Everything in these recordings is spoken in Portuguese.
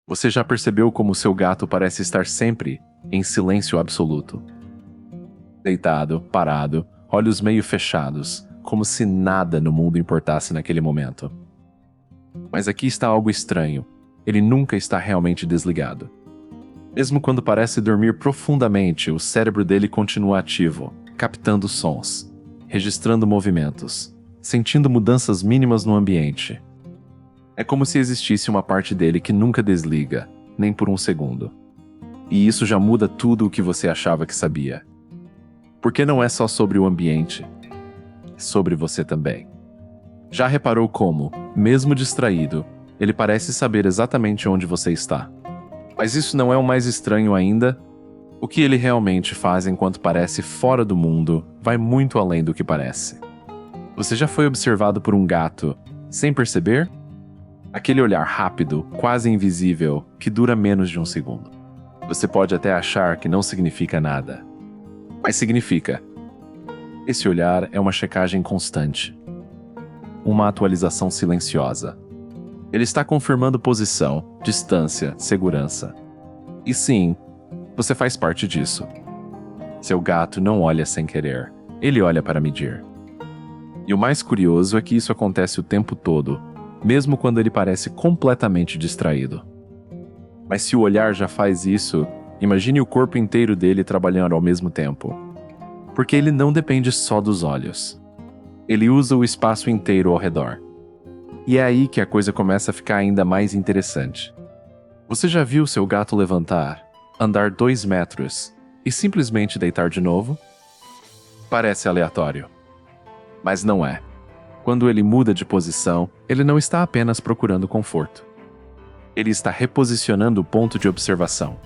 Você já percebeu como seu gato parece estar sempre em silêncio absoluto? Deitado, parado, olhos meio fechados, como se nada no mundo importasse naquele momento. Mas aqui está algo estranho. Ele nunca está realmente desligado. Mesmo quando parece dormir profundamente, o cérebro dele continua ativo, captando sons, registrando movimentos, sentindo mudanças mínimas no ambiente. É como se existisse uma parte dele que nunca desliga, nem por um segundo. E isso já muda tudo o que você achava que sabia. Porque não é só sobre o ambiente, é sobre você também. Já reparou como, mesmo distraído, ele parece saber exatamente onde você está? Mas isso não é o mais estranho ainda. O que ele realmente faz enquanto parece fora do mundo vai muito além do que parece. Você já foi observado por um gato sem perceber? Aquele olhar rápido, quase invisível, que dura menos de um segundo. Você pode até achar que não significa nada, mas significa. Esse olhar é uma checagem constante. Uma atualização silenciosa. Ele está confirmando posição, distância, segurança. E sim, você faz parte disso. Seu gato não olha sem querer, ele olha para medir. E o mais curioso é que isso acontece o tempo todo, mesmo quando ele parece completamente distraído. Mas se o olhar já faz isso, imagine o corpo inteiro dele trabalhando ao mesmo tempo. Porque ele não depende só dos olhos. Ele usa o espaço inteiro ao redor. E é aí que a coisa começa a ficar ainda mais interessante. Você já viu seu gato levantar, andar 2 metros e simplesmente deitar de novo? Parece aleatório. Mas não é. Quando ele muda de posição, ele não está apenas procurando conforto. Ele está reposicionando o ponto de observação.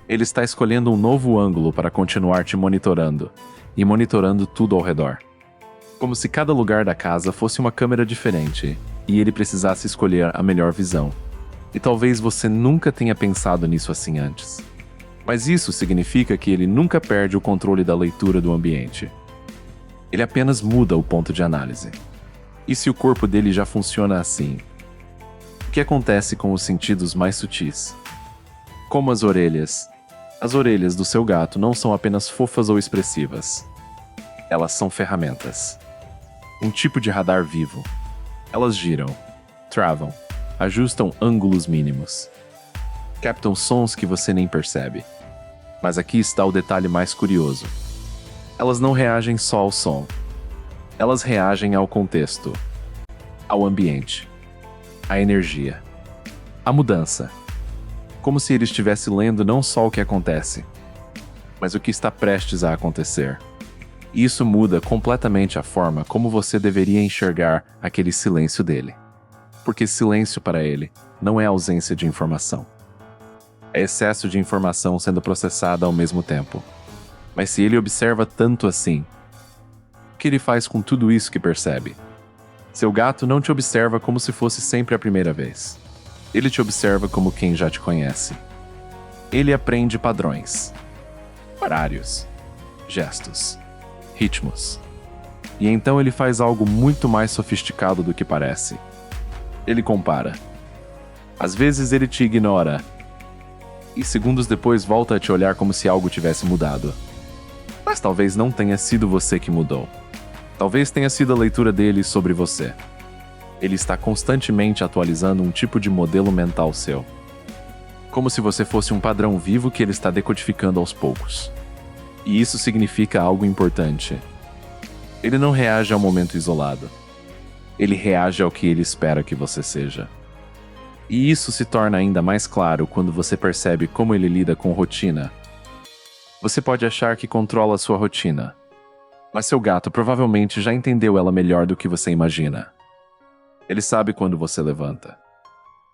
Ele está escolhendo um novo ângulo para continuar te monitorando, e monitorando tudo ao redor. Como se cada lugar da casa fosse uma câmera diferente, e ele precisasse escolher a melhor visão. E talvez você nunca tenha pensado nisso assim antes. Mas isso significa que ele nunca perde o controle da leitura do ambiente. Ele apenas muda o ponto de análise. E se o corpo dele já funciona assim? O que acontece com os sentidos mais sutis? Como as orelhas. As orelhas do seu gato não são apenas fofas ou expressivas. Elas são ferramentas. Um tipo de radar vivo. Elas giram, travam, ajustam ângulos mínimos. Captam sons que você nem percebe. Mas aqui está o detalhe mais curioso. Elas não reagem só ao som. Elas reagem ao contexto, ao ambiente, à energia, à mudança. Como se ele estivesse lendo não só o que acontece, mas o que está prestes a acontecer. E isso muda completamente a forma como você deveria enxergar aquele silêncio dele. Porque silêncio para ele não é ausência de informação. É excesso de informação sendo processada ao mesmo tempo. Mas se ele observa tanto assim, o que ele faz com tudo isso que percebe? Seu gato não te observa como se fosse sempre a primeira vez. Ele te observa como quem já te conhece. Ele aprende padrões, horários, gestos, ritmos. E então ele faz algo muito mais sofisticado do que parece. Ele compara. Às vezes ele te ignora. E segundos depois volta a te olhar como se algo tivesse mudado. Mas talvez não tenha sido você que mudou. Talvez tenha sido a leitura dele sobre você. Ele está constantemente atualizando um tipo de modelo mental seu. Como se você fosse um padrão vivo que ele está decodificando aos poucos. E isso significa algo importante. Ele não reage ao momento isolado. Ele reage ao que ele espera que você seja. E isso se torna ainda mais claro quando você percebe como ele lida com rotina. Você pode achar que controla sua rotina, mas seu gato provavelmente já entendeu ela melhor do que você imagina. Ele sabe quando você levanta,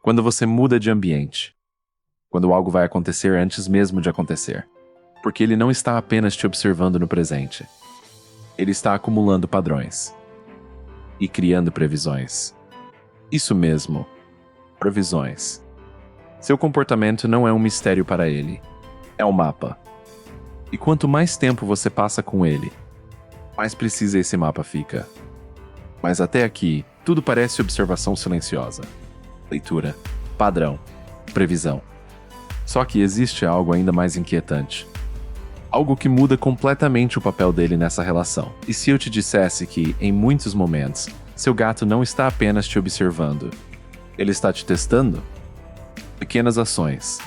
quando você muda de ambiente, quando algo vai acontecer antes mesmo de acontecer, porque ele não está apenas te observando no presente. Ele está acumulando padrões e criando previsões. Isso mesmo, previsões. Seu comportamento não é um mistério para ele, é um mapa. E quanto mais tempo você passa com ele, mais precisa esse mapa fica. Mas até aqui, tudo parece observação silenciosa. Leitura, padrão, previsão. Só que existe algo ainda mais inquietante. Algo que muda completamente o papel dele nessa relação. E se eu te dissesse que, em muitos momentos, seu gato não está apenas te observando, ele está te testando? Pequenas ações,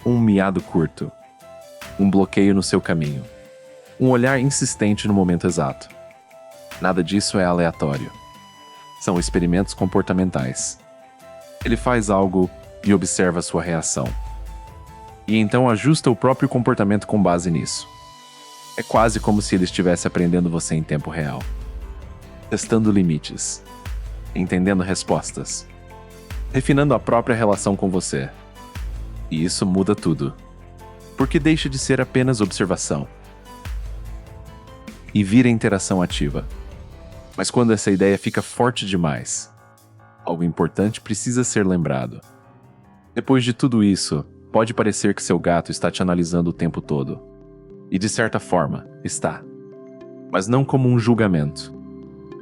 um miado curto, um bloqueio no seu caminho, um olhar insistente no momento exato. Nada disso é aleatório. São experimentos comportamentais. Ele faz algo e observa sua reação. E então ajusta o próprio comportamento com base nisso. É quase como se ele estivesse aprendendo você em tempo real. Testando limites. Entendendo respostas. Refinando a própria relação com você. E isso muda tudo. Porque deixa de ser apenas observação. E vira interação ativa. Mas quando essa ideia fica forte demais, algo importante precisa ser lembrado. Depois de tudo isso, pode parecer que seu gato está te analisando o tempo todo. E de certa forma, está. Mas não como um julgamento.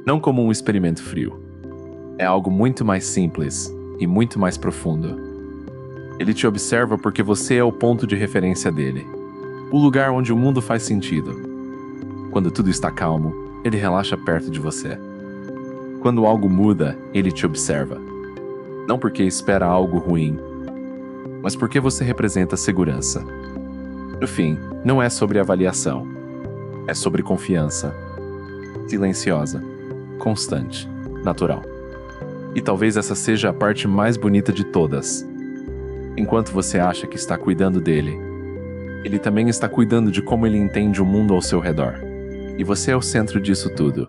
Não como um experimento frio. É algo muito mais simples e muito mais profundo. Ele te observa porque você é o ponto de referência dele. O lugar onde o mundo faz sentido. Quando tudo está calmo, ele relaxa perto de você. Quando algo muda, ele te observa. Não porque espera algo ruim, mas porque você representa segurança. No fim, não é sobre avaliação. É sobre confiança. Silenciosa, constante, natural. E talvez essa seja a parte mais bonita de todas. Enquanto você acha que está cuidando dele, ele também está cuidando de como ele entende o mundo ao seu redor. E você é o centro disso tudo.